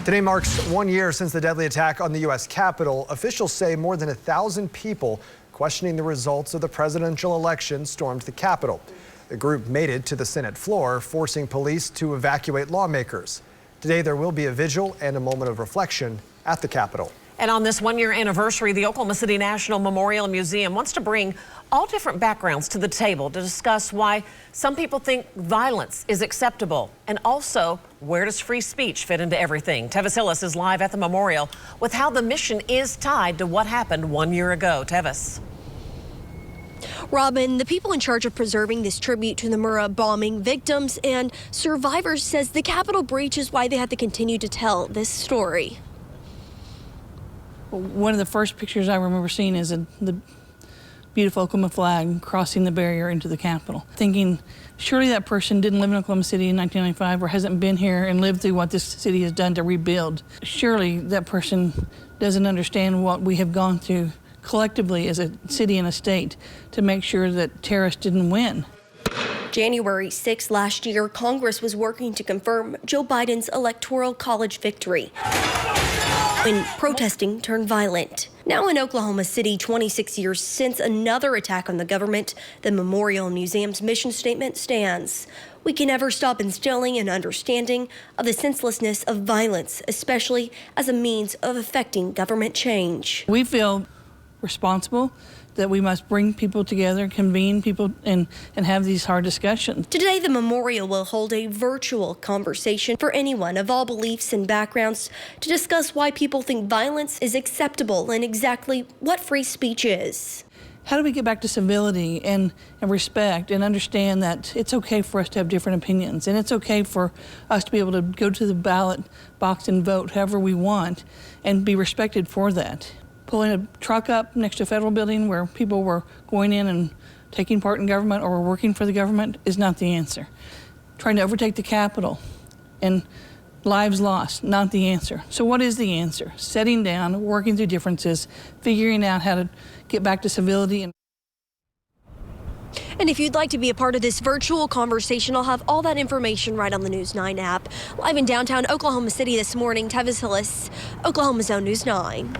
Today marks 1 year since the deadly attack on the U.S. Capitol. Officials say more than 1,000 people questioning the results of the presidential election stormed the Capitol. The group made it to the Senate floor, forcing police to evacuate lawmakers. Today there will be a vigil and a moment of reflection at the Capitol. And on this 1 year anniversary, the Oklahoma City National Memorial Museum wants to bring all different backgrounds to the table to discuss why some people think violence is acceptable, and also where does free speech fit into everything. Tevis Hillis is live at the memorial with how the mission is tied to what happened 1 year ago. Tevis. Robin, the people in charge of preserving this tribute to the Murrah bombing victims and survivors says the Capitol breach is why they had to continue to tell this story. One of the first pictures I remember seeing is the beautiful Oklahoma flag crossing the barrier into the Capitol. Thinking, surely that person didn't live in Oklahoma City in 1995 or hasn't been here and lived through what this city has done to rebuild. Surely that person doesn't understand what we have gone through collectively as a city and a state to make sure that terrorists didn't win. January 6 last year, Congress was working to confirm Joe Biden's electoral college victory when protesting turned violent. Now in Oklahoma City, 26 years since another attack on the government, the Memorial Museum's mission statement stands. We can never stop instilling an understanding of the senselessness of violence, especially as a means of effecting government change. We feel responsible that we must bring people together, convene people, and have these hard discussions. Today, the memorial will hold a virtual conversation for anyone of all beliefs and backgrounds to discuss why people think violence is acceptable and exactly what free speech is. How do we get back to civility and respect and understand that it's okay for us to have different opinions, and it's okay for us to be able to go to the ballot box and vote however we want and be respected for that. Pulling a truck up next to a federal building where people were going in and taking part in government or were working for the government is not the answer. Trying to overtake the Capitol and lives lost, not the answer. So what is the answer? Setting down, working through differences, figuring out how to get back to civility. And if you'd like to be a part of this virtual conversation, I'll have all that information right on the News 9 app. Live in downtown Oklahoma City this morning, Tevis Hillis, Oklahoma's own News 9.